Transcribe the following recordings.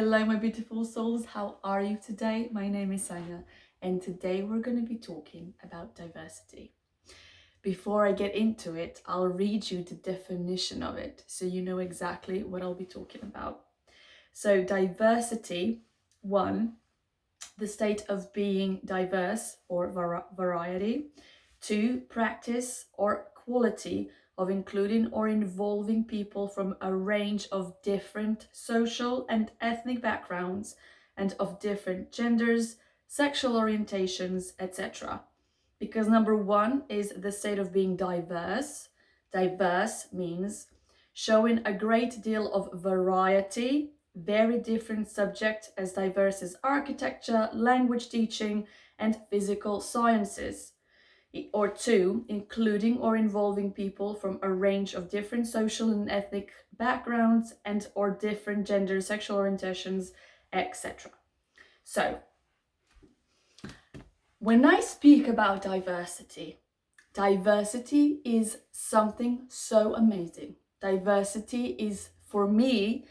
Hello, my beautiful souls. How are you today? My name is Sanja, and today we're going to be talking about diversity. Before I get into it, I'll read you the definition of it so you know exactly what I'll be talking about. So, diversity, one, the state of being diverse or variety. Two, practice or quality of including or involving people from a range of different social and ethnic backgrounds and of different genders, sexual orientations, etc. Because number one is the state of being diverse. Diverse means showing a great deal of variety, very different subject as diverse as architecture, language teaching, and physical sciences. Or two, including or involving people from a range of different social and ethnic backgrounds and or different gender, sexual orientations, etc. So, when I speak about diversity, diversity is something so amazing. Diversity is, for me,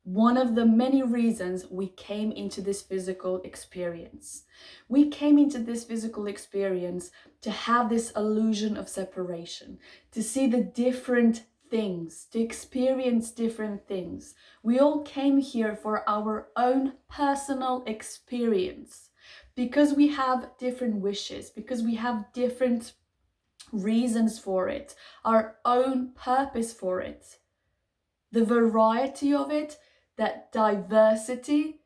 one of the many reasons we came into this physical experience. We came into this physical experience to have this illusion of separation, to see the different things, to experience different things. We all came here for our own personal experience because we have different wishes, because we have different reasons for it, our own purpose for it. The variety of it, that diversity,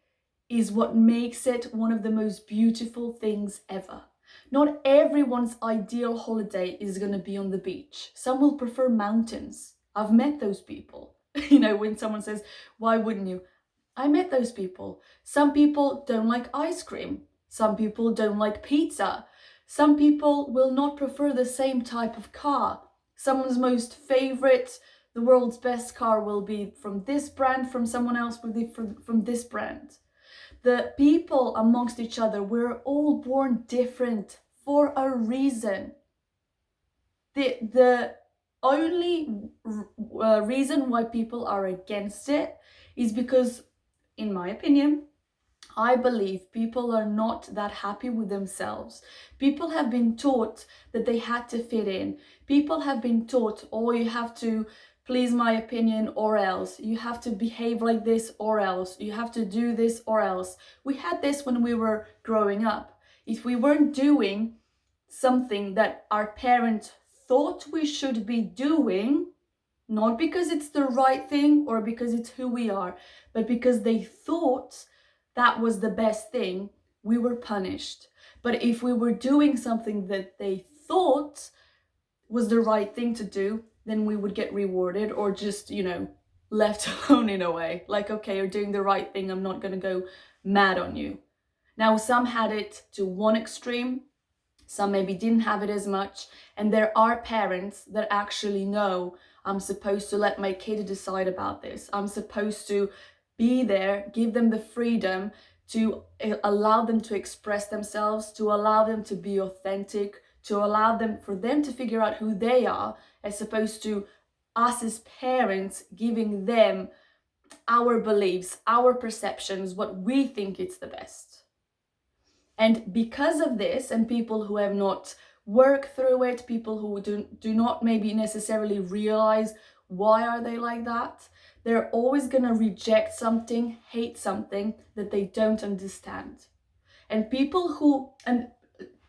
is what makes it one of the most beautiful things ever. Not everyone's ideal holiday is going to be on the beach. Some will prefer mountains. I've met those people. When someone says, why wouldn't you? I met those people. Some people don't like ice cream. Some people don't like pizza. Some people will not prefer the same type of car. Someone's most favorite, the world's best car will be from this brand, from someone else will be from this brand. The people amongst each other, we're all born different for a reason. The only reason why people are against it is because, in my opinion, I believe people are not that happy with themselves. People have been taught that they had to fit in. People have been taught, oh, you have to please my opinion or else. You have to behave like this or else. You have to do this or else. We had this when we were growing up. If we weren't doing something that our parents thought we should be doing, not because it's the right thing or because it's who we are, but because they thought that was the best thing, we were punished. But if we were doing something that they thought was the right thing to do, then we would get rewarded or just, left alone in a way. Like, okay, you're doing the right thing, I'm not going to go mad on you. Now, some had it to one extreme, some maybe didn't have it as much, and there are parents that actually know, I'm supposed to let my kid decide about this. I'm supposed to be there, give them the freedom to allow them to express themselves, to allow them to be authentic, to allow them for them to figure out who they are, as opposed to us as parents giving them our beliefs, our perceptions, what we think is the best. And because of this, and people who have not worked through it, people who do not maybe necessarily realize why are they like that, they're always going to reject something, hate something that they don't understand. And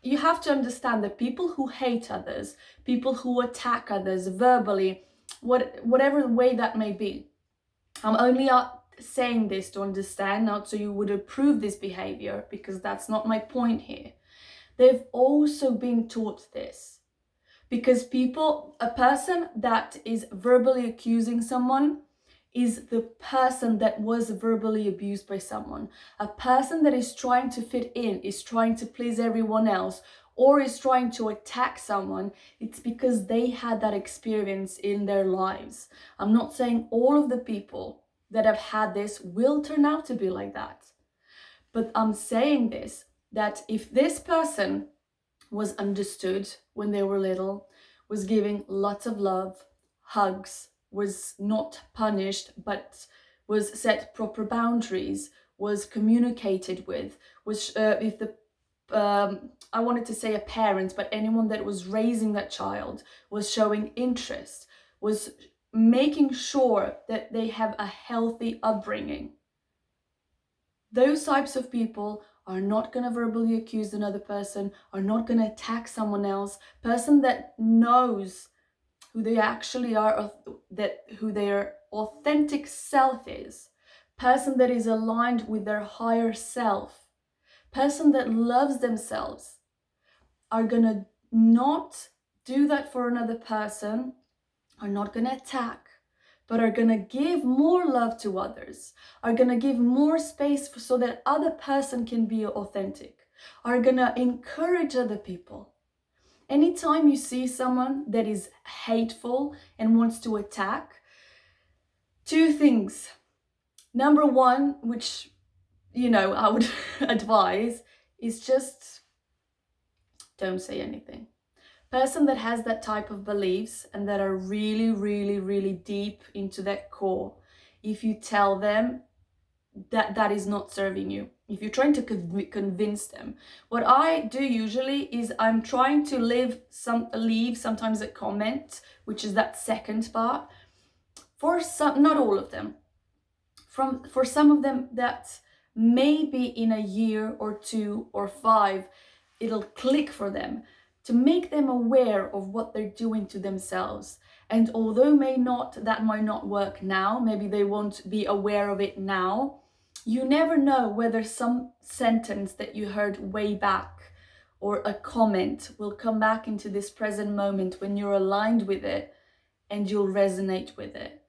you have to understand that people who hate others, people who attack others verbally, whatever way that may be, I'm only saying this to understand, not so you would approve this behavior, because that's not my point here. They've also been taught this. Because a person that is verbally accusing someone is the person that was verbally abused by someone. A person that is trying to fit in, is trying to please everyone else, or is trying to attack someone, it's because they had that experience in their lives. I'm not saying all of the people that have had this will turn out to be like that. But I'm saying this, that if this person was understood when they were little, was giving lots of love, hugs, was not punished, but was set proper boundaries, was communicated with, was if the I wanted to say a parent, but anyone that was raising that child was showing interest, was making sure that they have a healthy upbringing. Those types of people are not going to verbally accuse another person, are not going to attack someone else. Person that knows who they actually are, that who their authentic self is. Person that is aligned with their higher self. Person that loves themselves are going to not do that for another person, are not going to attack, but are going to give more love to others, are going to give more space so that other person can be authentic, are going to encourage other people. Anytime you see someone that is hateful and wants to attack, two things. Number one, which, I would advise, is just don't say anything. Person that has that type of beliefs and that are really, really, really deep into that core, if you tell them that is not serving you, if you're trying to convince them, what I do usually is I'm trying to leave sometimes a comment, which is that second part, for some, not all of them, for some of them that maybe in a year or 2 or 5 it'll click for them, to make them aware of what they're doing to themselves. And although that might not work now, maybe they won't be aware of it now, you never know whether some sentence that you heard way back or a comment will come back into this present moment when you're aligned with it and you'll resonate with it.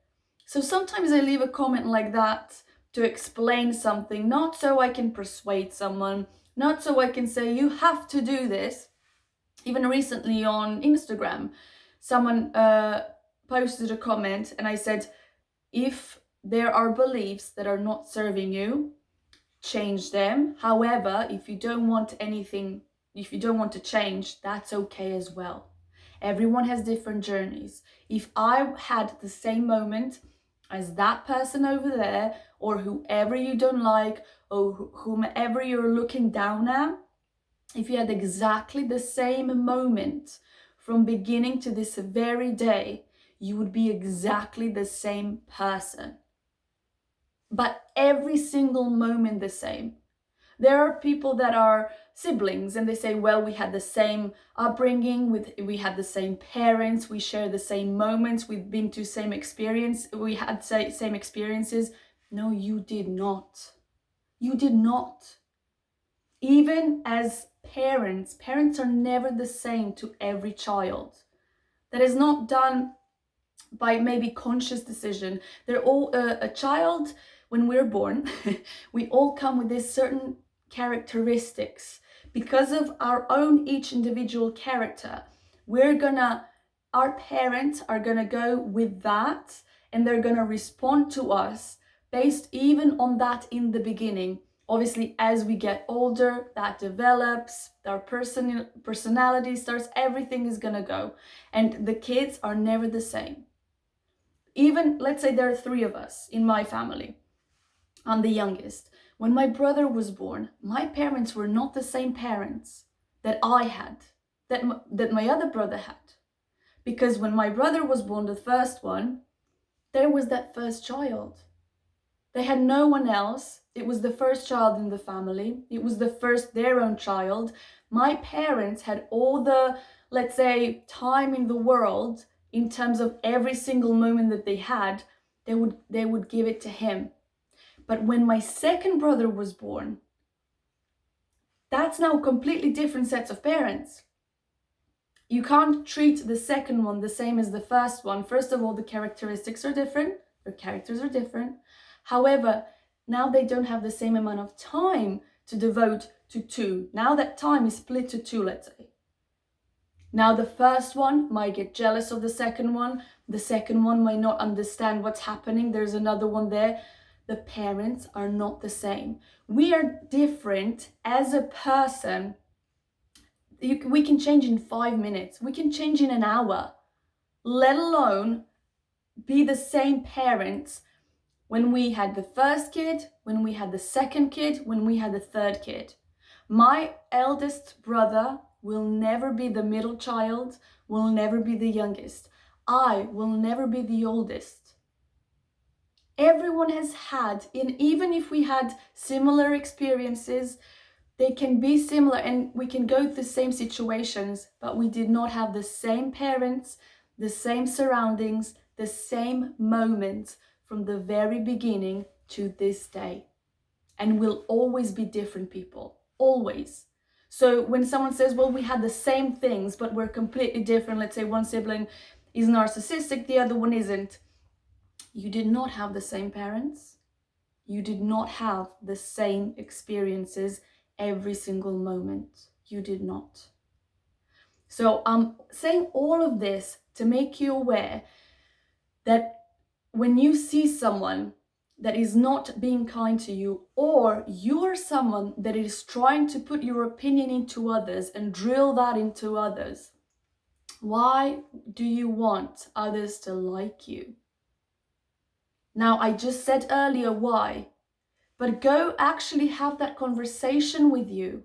So sometimes I leave a comment like that to explain something, not so I can persuade someone, not so I can say you have to do this. Even recently on Instagram, someone posted a comment and I said, if there are beliefs that are not serving you, change them. However, if you don't want to change, that's okay as well. Everyone has different journeys. If I had the same moment as that person over there, or whoever you don't like, or whomever you're looking down at, if you had exactly the same moment from beginning to this very day, you would be exactly the same person. But every single moment the same. There are people that are siblings and they say, well, we had the same upbringing, we had the same parents, we share the same moments, we've been to same experience, we had same experiences. No, you did not. You did not. Even as parents are never the same to every child. That is not done by maybe conscious decision. They're all a child. When we're born, we all come with these certain characteristics. Because of our own each individual character, our parents are gonna go with that, and they're gonna respond to us based even on that in the beginning. Obviously, as we get older, that develops, our personality starts, everything is gonna go. And the kids are never the same. Even, let's say there are 3 of us in my family. I'm the youngest. When my brother was born, my parents were not the same parents that I had, that my other brother had. Because when my brother was born, the first one, there was that first child. They had no one else. It was the first child in the family. It was their own child. My parents had all the, let's say, time in the world in terms of every single moment that they had, they would give it to him. But when my second brother was born, that's now completely different sets of parents. You can't treat the second one the same as the first one. First of all, the characteristics are different. Their characters are different. However, now they don't have the same amount of time to devote to 2. Now that time is split to 2, let's say. Now the first one might get jealous of the second one. The second one might not understand what's happening. There's another one there. The parents are not the same. We are different as a person. We can change in 5 minutes. We can change in an hour, let alone be the same parents when we had the first kid, when we had the second kid, when we had the third kid. My eldest brother will never be the middle child, will never be the youngest. I will never be the oldest. Everyone has had, even if we had similar experiences, they can be similar and we can go through the same situations, but we did not have the same parents, the same surroundings, the same moments from the very beginning to this day. And we'll always be different people, always. So when someone says, well, we had the same things, but we're completely different, let's say one sibling is narcissistic, the other one isn't. You did not have the same parents. You did not have the same experiences every single moment. You did not. So I'm saying all of this to make you aware that when you see someone that is not being kind to you, or you are someone that is trying to put your opinion into others and drill that into others, why do you want others to like you? Now, I just said earlier why, but go actually have that conversation with you.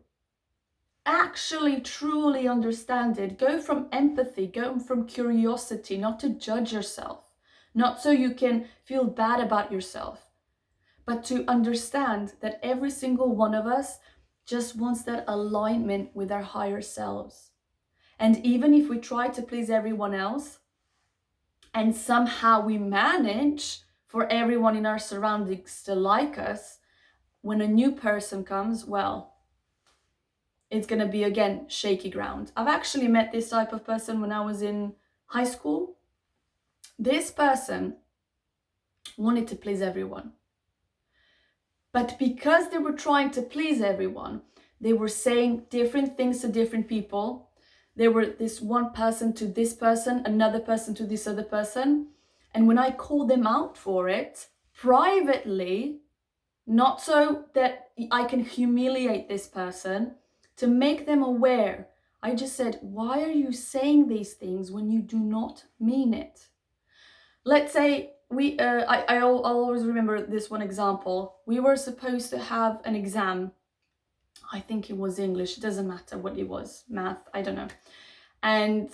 Actually truly understand it. Go from empathy, go from curiosity, not to judge yourself, not so you can feel bad about yourself, but to understand that every single one of us just wants that alignment with our higher selves. And even if we try to please everyone else, and somehow we manage for everyone in our surroundings to like us, when a new person comes, well, it's going to be, again, shaky ground. I've actually met this type of person when I was in high school. This person wanted to please everyone. But because they were trying to please everyone, they were saying different things to different people. They were this one person to this person, another person to this other person. And when I called them out for it, privately, not so that I can humiliate this person, to make them aware, I just said, why are you saying these things when you do not mean it? Let's say I'll always remember this one example. We were supposed to have an exam. I think it was English, it doesn't matter what it was, math, I don't know. And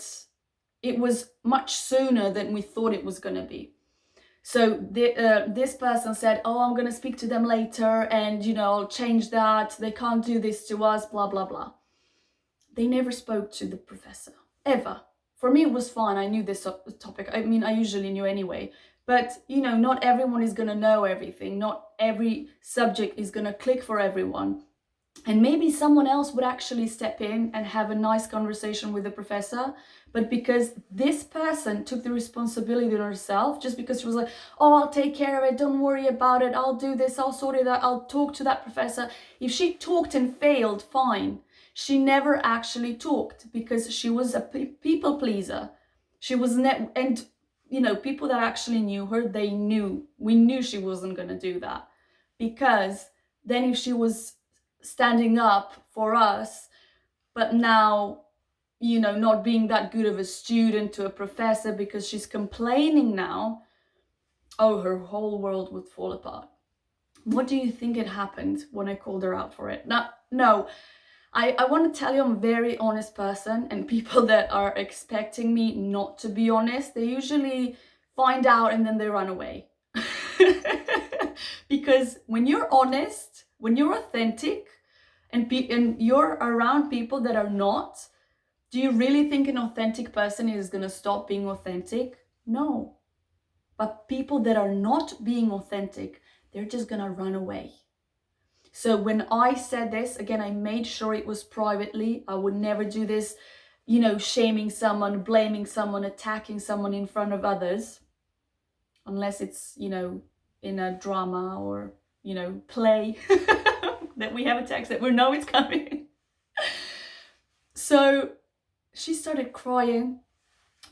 it was much sooner than we thought it was going to be. So this person said, oh, I'm going to speak to them later and, I'll change that. They can't do this to us, blah, blah, blah. They never spoke to the professor, ever. For me, it was fine. I knew this topic. I mean, I usually knew anyway. But, not everyone is going to know everything. Not every subject is going to click for everyone. And maybe someone else would actually step in and have a nice conversation with the professor. But because this person took the responsibility on herself, just because she was like, oh, I'll take care of it, don't worry about it, I'll do this, I'll sort it out, I'll talk to that professor. If she talked and failed, fine. She never actually talked because she was a people pleaser. She was and people that actually knew her, we knew she wasn't going to do that. Because then if she was standing up for us, but now, not being that good of a student to a professor because she's complaining now, oh, her whole world would fall apart. What do you think had happened when I called her out for it? No, I want to tell you I'm a very honest person, and people that are expecting me not to be honest, they usually find out and then they run away. Because when you're honest, when you're authentic, and you're around people that are not, do you really think an authentic person is going to stop being authentic? No. But people that are not being authentic, they're just going to run away. So when I said this, again, I made sure it was privately. I would never do this, shaming someone, blaming someone, attacking someone in front of others. Unless it's, in a drama or, play that we have a text that we know it's coming. So she started crying.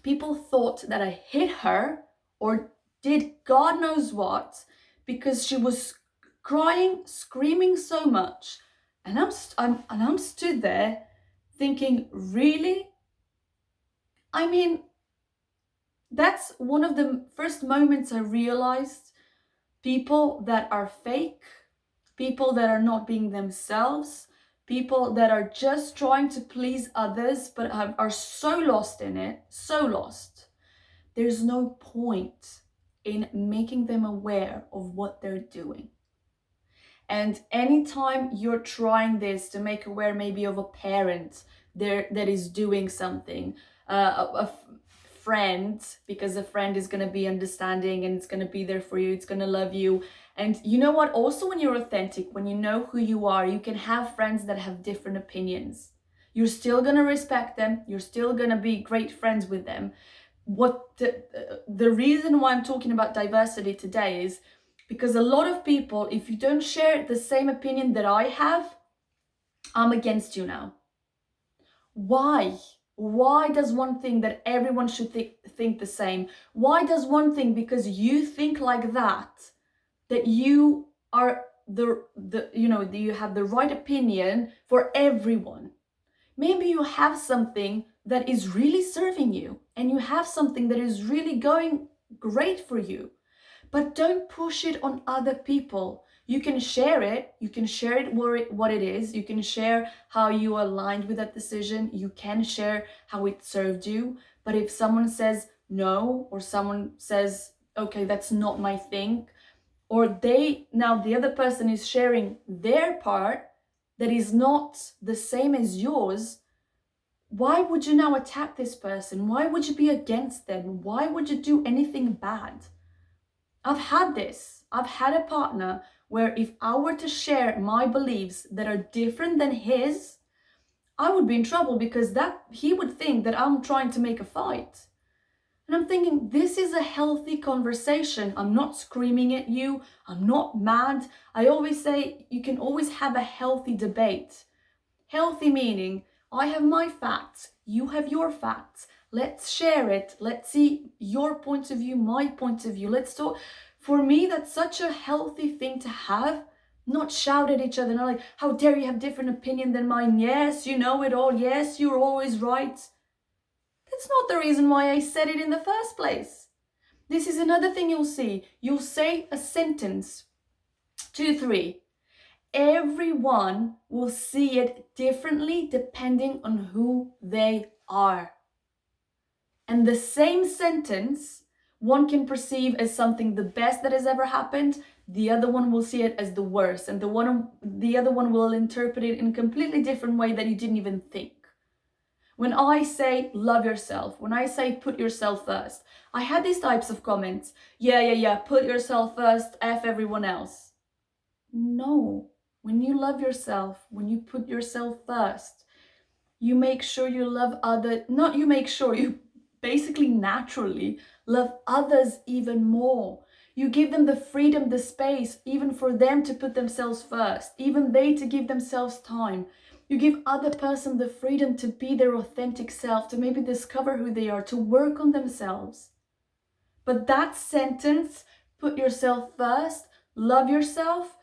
People thought that I hit her or did God knows what, because she was crying, screaming so much. And I'm stood there thinking, really? I mean, that's one of the first moments I realized people that are fake, people that are not being themselves, people that are just trying to please others but are so lost in it, so lost. There's no point in making them aware of what they're doing. And anytime you're trying this to make aware maybe of a parent there that is doing something, a friend, because a friend is going to be understanding and it's going to be there for you, it's going to love you. And you know what? Also, when you're authentic, when you know who you are, you can have friends that have different opinions. You're still going to respect them. You're still going to be great friends with them. What the reason why I'm talking about diversity today is because a lot of people, if you don't share the same opinion that I have, I'm against you now. Why? Why does one think that everyone should think the same? Why does one think because you think like that you are you have the right opinion for everyone? Maybe you have something that is really serving you and you have something that is really going great for you, but don't push it on other people. You can share it what it is, you can share how you aligned with that decision, you can share how it served you. But if someone says no, or someone says, okay, that's not my thing, or the other person is sharing their part that is not the same as yours, why would you now attack this person? Why would you be against them? Why would you do anything bad? I've had this. I've had a partner where if I were to share my beliefs that are different than his, I would be in trouble because he would think that I'm trying to make a fight. And I'm thinking, this is a healthy conversation. I'm not screaming at you. I'm not mad. I always say you can always have a healthy debate. Healthy meaning, I have my facts, you have your facts. Let's share it. Let's see your point of view, my point of view. Let's talk. For me, that's such a healthy thing to have. Not shout at each other, not like, how dare you have different opinion than mine? Yes, you know it all. Yes, you're always right. That's not the reason why I said it in the first place. This is another thing you'll see. You'll say a sentence, 2, 3. Everyone will see it differently depending on who they are. And the same sentence, one can perceive as something the best that has ever happened, the other one will see it as the worst, and the other one will interpret it in a completely different way that you didn't even think. When I say love yourself, when I say put yourself first, I had these types of comments. Yeah, put yourself first, F everyone else. No. When you love yourself, when you put yourself first, you make sure you love you basically naturally love others even more. You give them the freedom, the space, even for them to put themselves first, even they to give themselves time. You give other person the freedom to be their authentic self, to maybe discover who they are, to work on themselves. But that sentence, put yourself first, love yourself,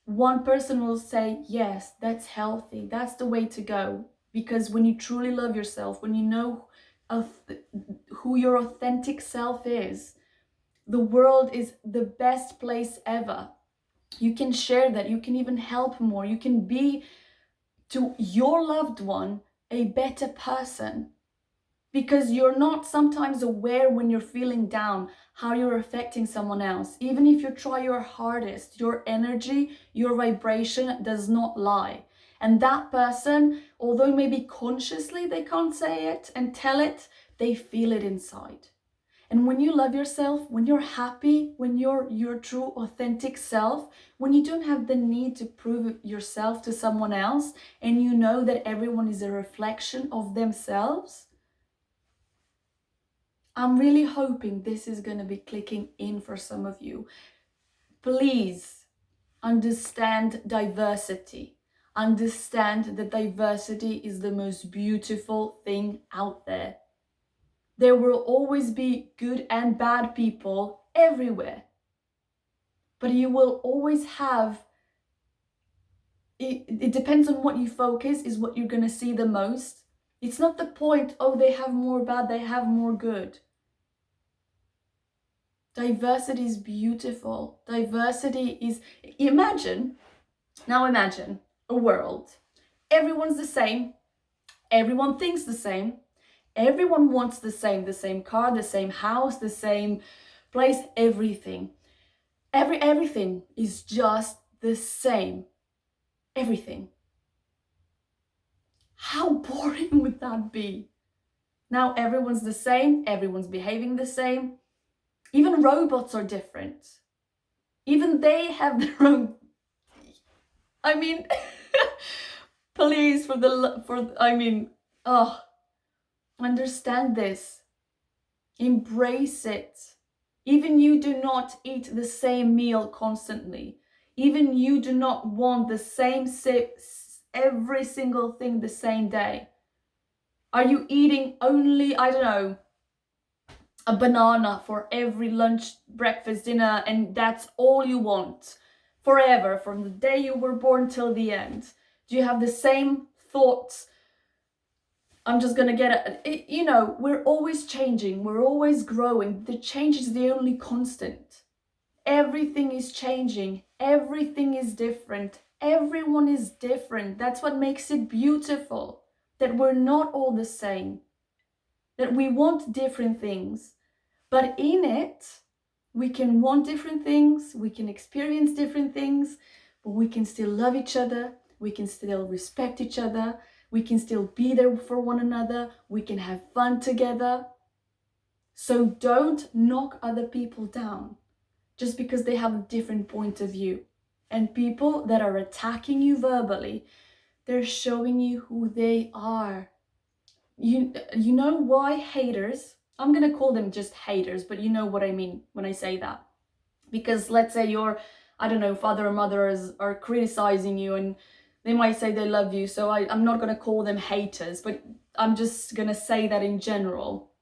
one person will say, yes, that's healthy. That's the way to go. Because when you truly love yourself, when you know who your authentic self is, the world is the best place ever. You can share that. You can even help more. You can be to your loved one a better person. Because you're not sometimes aware when you're feeling down how you're affecting someone else. Even if you try your hardest, your energy, your vibration does not lie. And that person, although maybe consciously they can't say it and tell it, they feel it inside. And when you love yourself, when you're happy, when you're your true authentic self, when you don't have the need to prove yourself to someone else, and you know that everyone is a reflection of themselves, I'm really hoping this is going to be clicking in for some of you. Please understand diversity. Understand that diversity is the most beautiful thing out there. There will always be good and bad people everywhere. But you will always have, it depends on what you focus, is what you're going to see the most. It's not the point, oh, they have more bad, they have more good. Diversity is beautiful. Diversity is, imagine a world. Everyone's the same. Everyone thinks the same. Everyone wants the same car, the same house, the same place, everything. Everything is just the same. Everything. How boring would that be? Now everyone's the same, everyone's behaving the same. Even robots are different. Even they have their own. I mean, please, understand this. Embrace it. Even you do not eat the same meal constantly. Even you do not want the same every single thing the same day. Are you eating only, I don't know, a banana for every lunch, breakfast, dinner, and that's all you want forever, from the day you were born till the end? Do you have the same thoughts? I'm just gonna get it. We're always changing, we're always growing. The change is the only constant. Everything is changing, everything is different, everyone is different. That's what makes it beautiful, that we're not all the same, that we want different things, but in it, we can want different things, we can experience different things, but we can still love each other, we can still respect each other, we can still be there for one another, we can have fun together. So don't knock other people down just because they have a different point of view. And people that are attacking you verbally, they're showing you who they are. You know why haters? I'm gonna call them just haters, but you know what I mean when I say that. Because let's say your, I don't know, father or mother are criticizing you, and they might say they love you, so I'm not gonna call them haters, but I'm just gonna say that in general.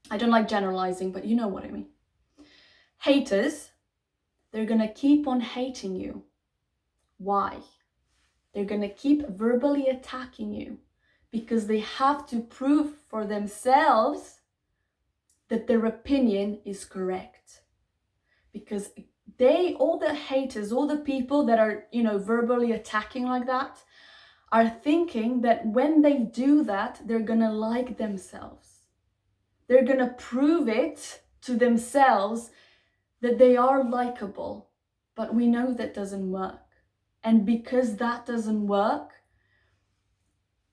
I don't like generalizing, but you know what I mean. Haters, they're gonna keep on hating you. Why? They're gonna keep verbally attacking you because they have to prove for themselves that their opinion is correct. Because all the haters, all the people that are, verbally attacking like that, are thinking that when they do that, they're gonna like themselves. They're gonna prove it to themselves that they are likable. But we know that doesn't work. And because that doesn't work,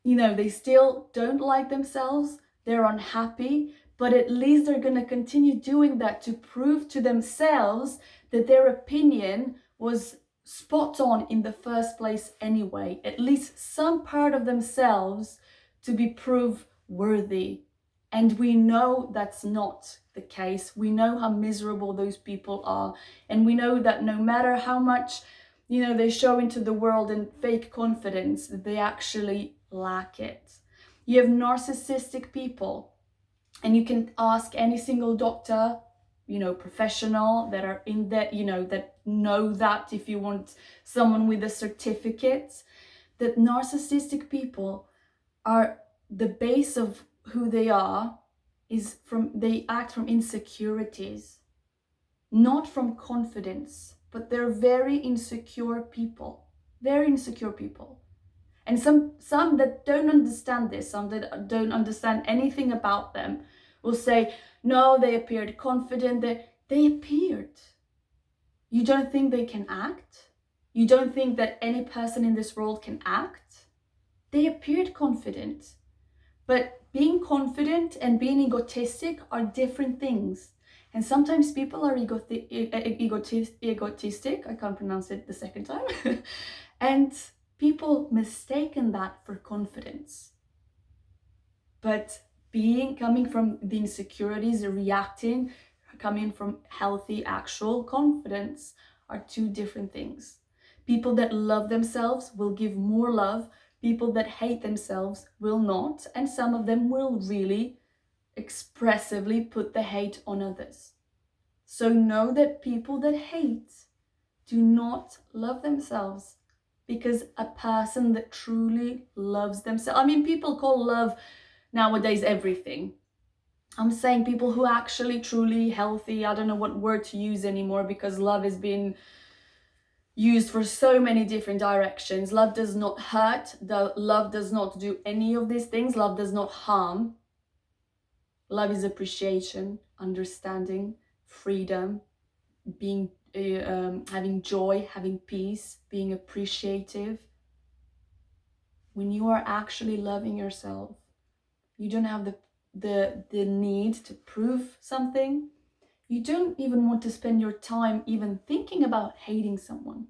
they still don't like themselves, they're unhappy, but at least they're going to continue doing that to prove to themselves that their opinion was spot on in the first place anyway. At least some part of themselves to be proved worthy. And we know that's not the case. We know how miserable those people are. And we know that no matter how much, they show into the world in fake confidence, that they actually lack it. You have narcissistic people, and you can ask any single doctor, professional that are in that, that know that, if you want someone with a certificate, that narcissistic people are the base of who they are they act from insecurities, not from confidence, but they're very insecure people. And some that don't understand this, some that don't understand anything about them, will say, no, they appeared confident. They appeared. You don't think they can act? You don't think that any person in this world can act? They appeared confident. But being confident and being egotistic are different things. And sometimes people are egotistic. I can't pronounce it the second time. And people mistaken that for confidence. But coming from the insecurities, reacting, coming from healthy, actual confidence are two different things. People that love themselves will give more love. People that hate themselves will not. And some of them will really expressively put the hate on others. So know that people that hate do not love themselves. Because a person that truly loves themselves, people call love nowadays everything. I'm saying people who are actually truly healthy. I don't know what word to use anymore because love has been used for so many different directions. Love does not hurt. Love does not do any of these things. Love does not harm. Love is appreciation, understanding, freedom, being having joy, having peace, being appreciative. When you are actually loving yourself, you don't have the need to prove something. You don't even want to spend your time even thinking about hating someone.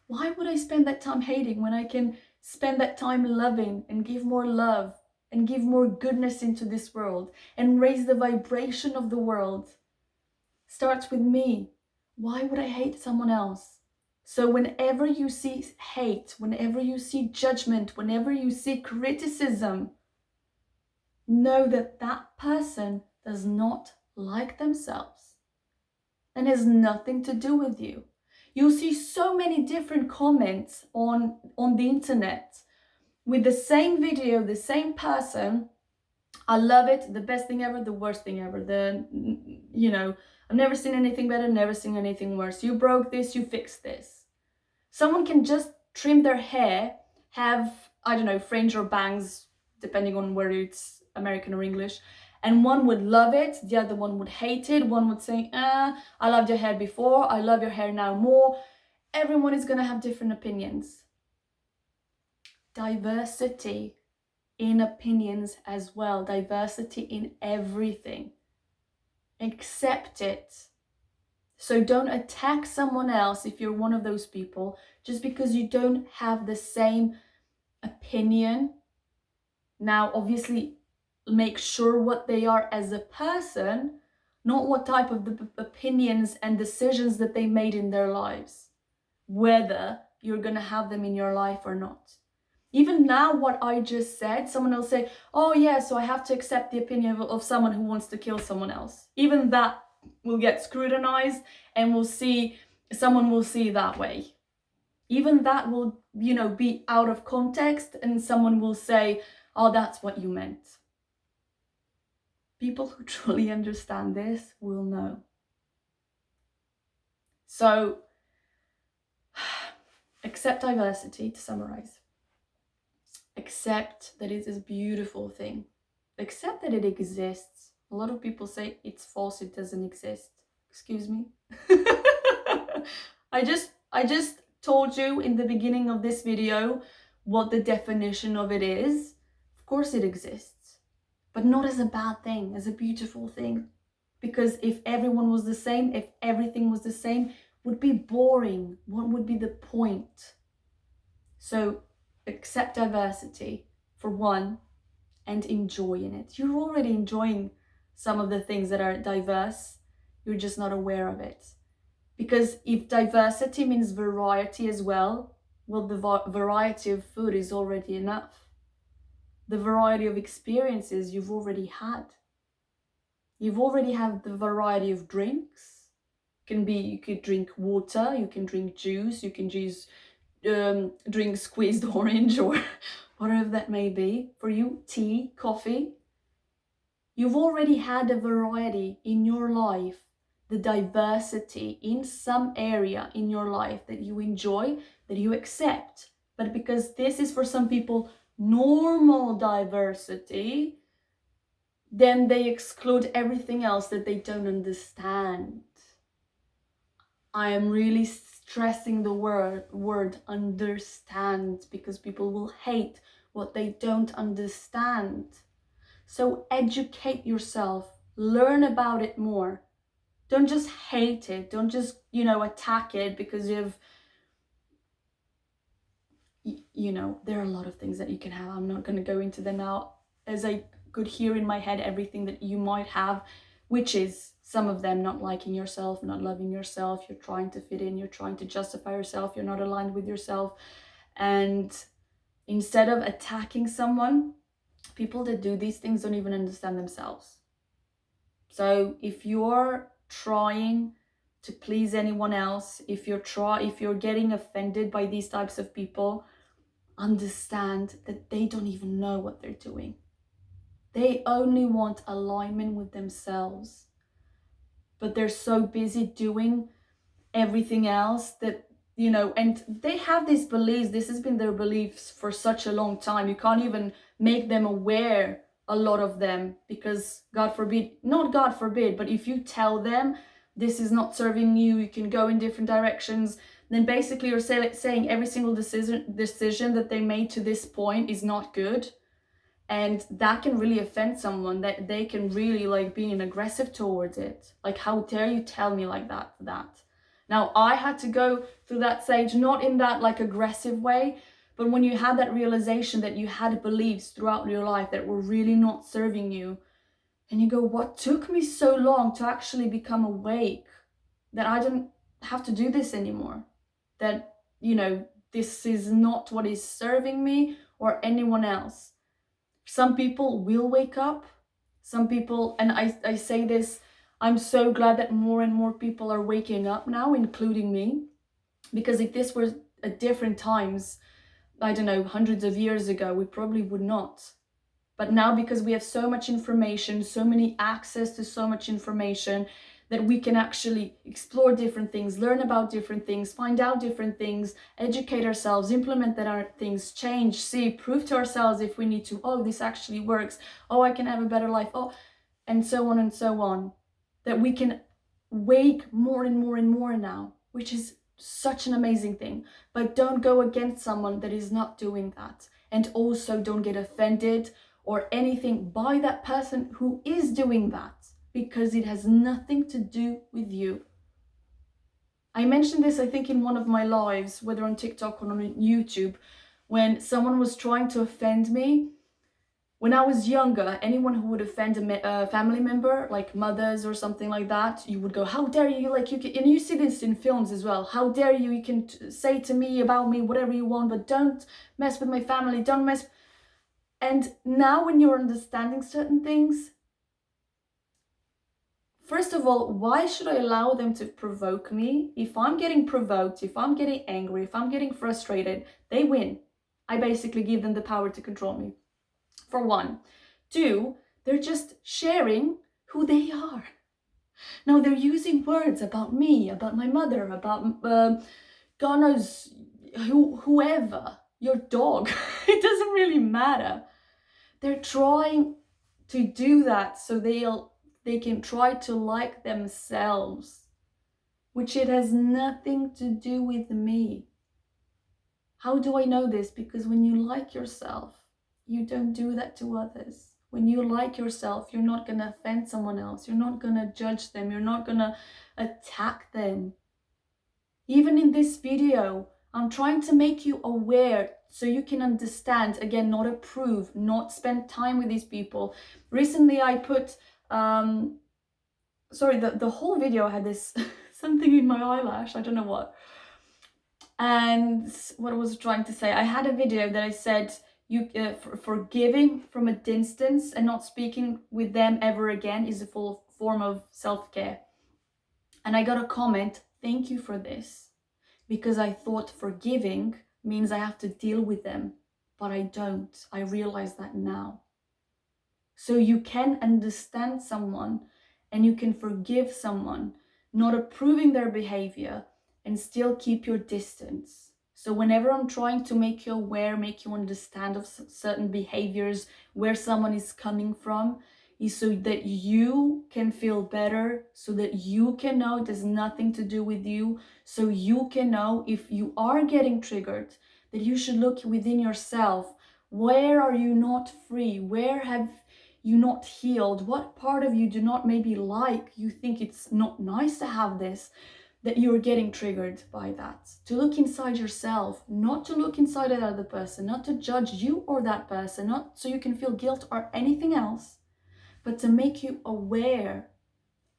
Why would I spend that time hating when I can spend that time loving and give more love and give more goodness into this world and raise the vibration of the world? Starts with me. Why would I hate someone else? So whenever you see hate, whenever you see judgment, whenever you see criticism, know that that person does not like themselves and has nothing to do with you. You'll see so many different comments on the internet with the same video, the same person. I love it, the best thing ever, the worst thing ever. I've never seen anything better, never seen anything worse. You broke this, you fixed this. Someone can just trim their hair, have, I don't know, fringe or bangs, depending on whether it's American or English, and one would love it, the other one would hate it, one would say, I loved your hair before, I love your hair now more. Everyone is going to have different opinions. Diversity in opinions as well, diversity in everything. Accept it. So don't attack someone else if you're one of those people just because you don't have the same opinion. Now, obviously, make sure what they are as a person, not what type of opinions and decisions that they made in their lives, whether you're going to have them in your life or not. Even now, what I just said, someone will say, oh yeah, so I have to accept the opinion of someone who wants to kill someone else. Even that will get scrutinized and someone will see that way. Even that will, be out of context and someone will say, oh, that's what you meant. People who truly understand this will know. So, accept diversity, to summarize. Accept that it is a beautiful thing. Accept that it exists. A lot of people say it's false, it doesn't exist. Excuse me. I just told you in the beginning of this video what the definition of it is. Of course it exists, but not as a bad thing, as a beautiful thing. Because if everyone was the same, if everything was the same, it would be boring. What would be the point? So accept diversity for one and enjoy in it. You're already enjoying some of the things that are diverse. You're just not aware of it. Because if diversity means variety as well, the variety of food is already enough. The variety of experiences you've already had. You've already had the variety of drinks. You could drink water, you can drink juice, you can drink squeezed orange or whatever that may be. For you, tea, coffee. You've already had a variety in your life, the diversity in some area in your life that you enjoy, that you accept. But because this is for some people normal diversity, then they exclude everything else that they don't understand. I am really stressing the word understand, because people will hate what they don't understand. So educate yourself, learn about it more. Don't just hate it. Don't just, attack it because there are a lot of things that you can have. I'm not going to go into them now, as I could hear in my head everything that you might have, which is some of them: not liking yourself, not loving yourself, you're trying to fit in, you're trying to justify yourself, you're not aligned with yourself. And instead of attacking someone, people that do these things don't even understand themselves. So if you're trying to please anyone else, if you're getting offended by these types of people, understand that they don't even know what they're doing. They only want alignment with themselves, but they're so busy doing everything else that, and they have these beliefs. This has been their beliefs for such a long time. You can't even make them aware, a lot of them, because God forbid, not God forbid, but if you tell them this is not serving you, you can go in different directions, then basically you're saying every single decision that they made to this point is not good. And that can really offend someone, that they can really like being aggressive towards it. Like, how dare you tell me like that. Now, I had to go through that stage, not in that like aggressive way, but when you had that realization that you had beliefs throughout your life that were really not serving you, and you go, what took me so long to actually become awake that I didn't have to do this anymore, that, this is not what is serving me or anyone else. Some people will wake up, some people, and I say this, I'm so glad that more and more people are waking up now, including me, because if this were at different times, I don't know, hundreds of years ago, we probably would not. But now, because we have so much information, so many access to so much information, that we can actually explore different things, learn about different things, find out different things, educate ourselves, implement that our things, change, see, prove to ourselves if we need to, oh, this actually works, oh, I can have a better life, oh, and so on and so on. That we can wake more and more and more now, which is such an amazing thing. But don't go against someone that is not doing that. And also don't get offended or anything by that person who is doing that, because it has nothing to do with you. I mentioned this, I think, in one of my lives, whether on TikTok or on YouTube, when someone was trying to offend me. When I was younger, anyone who would offend a family member, like mothers or something like that, you would go, how dare you, like, you can, and you see this in films as well, how dare you, you can say to me, about me, whatever you want, but don't mess with my family, don't mess. And now when you're understanding certain things, first of all, why should I allow them to provoke me? If I'm getting provoked, if I'm getting angry, if I'm getting frustrated, they win. I basically give them the power to control me, for one. Two, they're just sharing who they are. Now they're using words about me, about my mother, about God knows whoever, your dog. It doesn't really matter. They're trying to do that so they can try to like themselves, which it has nothing to do with me. How do I know this? Because when you like yourself, you don't do that to others. When you like yourself, you're not going to offend someone else. You're not going to judge them. You're not going to attack them. Even in this video, I'm trying to make you aware so you can understand, again, not approve, not spend time with these people. Recently, I put, the whole video I had this, something in my eyelash, I don't know what. And what I was trying to say, I had a video that I said, forgiving from a distance and not speaking with them ever again is a full form of self-care. And I got a comment, thank you for this, because I thought forgiving means I have to deal with them, but I don't. I realize that now. So you can understand someone and you can forgive someone, not approving their behavior, and still keep your distance. So whenever I'm trying to make you aware, make you understand of certain behaviors, where someone is coming from, is so that you can feel better, so that you can know it has nothing to do with you, so you can know if you are getting triggered, that you should look within yourself. Where are you not free? Where have you not healed? What part of you do not maybe like? You think it's not nice to have this, that you're getting triggered by that. To look inside yourself, not to look inside that other person, not to judge you or that person, not so you can feel guilt or anything else, but to make you aware.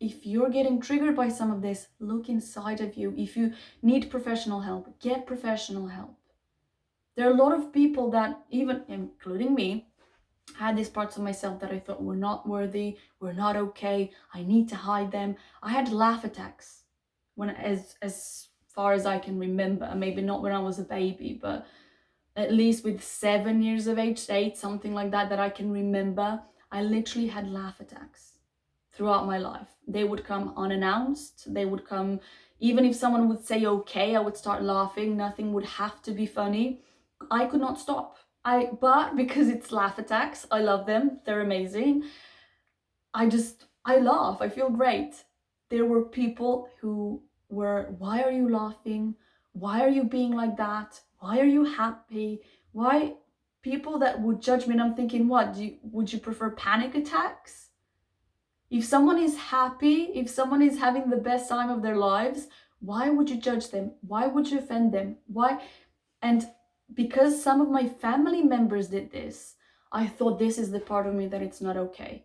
If you're getting triggered by some of this, look inside of you. If you need professional help, get professional help. There are a lot of people that, even including me, had these parts of myself that I thought were not worthy, were not okay, I need to hide them. I had laugh attacks when, as far as I can remember, maybe not when I was a baby, but at least with 7 years of age, 8, something like that, that I can remember. I literally had laugh attacks throughout my life. They would come unannounced. They would come, even if someone would say okay, I would start laughing. Nothing would have to be funny. I could not stop. But because it's laugh attacks, I love them. They're amazing. I laugh. I feel great. There were people who were, why are you laughing? Why are you being like that? Why are you happy? Why? People that would judge me, and I'm thinking, what? Would you prefer panic attacks? If someone is happy, if someone is having the best time of their lives, why would you judge them? Why would you offend them? Why? And because some of my family members did this, I thought this is the part of me that it's not okay.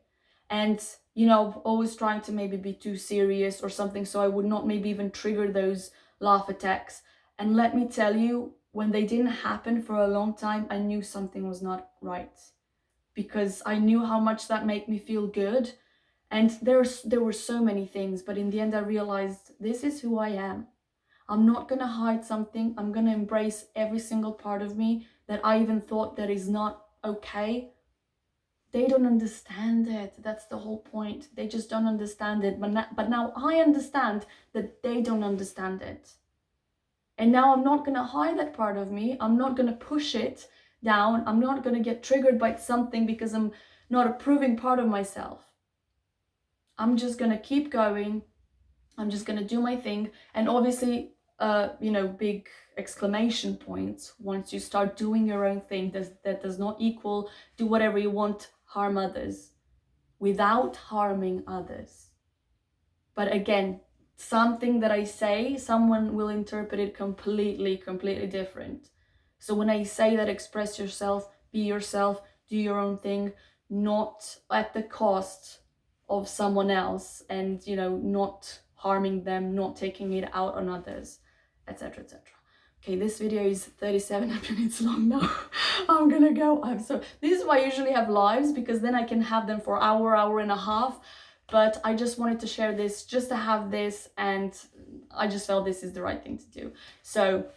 And, always trying to maybe be too serious or something, so I would not maybe even trigger those laugh attacks. And let me tell you, when they didn't happen for a long time, I knew something was not right, because I knew how much that made me feel good. And there were so many things, but in the end I realized this is who I am. I'm not gonna hide something. I'm gonna embrace every single part of me that I even thought that is not okay. They don't understand it. That's the whole point. They just don't understand it. But now I understand that they don't understand it. And now I'm not gonna hide that part of me. I'm not gonna push it down. I'm not gonna get triggered by something because I'm not approving part of myself. I'm just gonna keep going. I'm just gonna do my thing. And obviously, big exclamation points. Once you start doing your own thing, that does not equal do whatever you want, harm others, without harming others. But again, something that I say, someone will interpret it completely different. So when I say that, express yourself, be yourself, do your own thing, not at the cost of someone else, and not harming them, not taking it out on others, etc, etc. Okay, this video is 37 minutes long now. I'm gonna go. This is why I usually have lives, because then I can have them for hour and a half. But I just wanted to share this, just to have this, and I just felt this is the right thing to do. So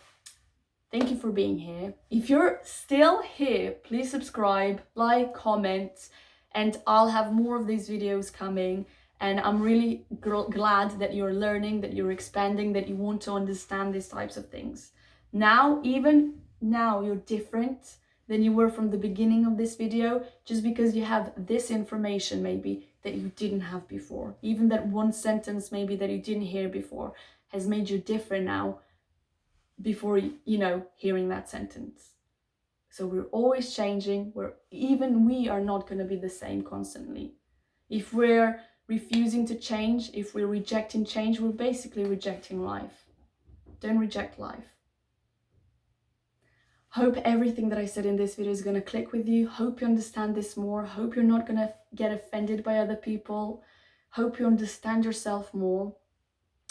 thank you for being here. If you're still here, please subscribe, like, comment, and I'll have more of these videos coming. And I'm really glad that you're learning, that you're expanding, that you want to understand these types of things. Now, even now, you're different than you were from the beginning of this video, just because you have this information maybe that you didn't have before. Even that one sentence maybe that you didn't hear before has made you different now before, hearing that sentence. So we're always changing. We are not going to be the same constantly. If we're refusing to change, if we're rejecting change, we're basically rejecting life. Don't reject life. Hope everything that I said in this video is going to click with you. Hope you understand this more. Hope you're not going to get offended by other people. Hope you understand yourself more.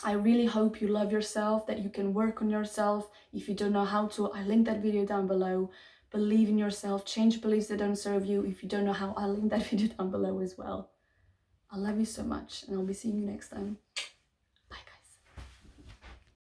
I really hope you love yourself, that you can work on yourself. If you don't know how to, I link that video down below. Believe in yourself, change beliefs that don't serve you. If you don't know how, I'll link that video down below as well. I love you so much, and I'll be seeing you next time.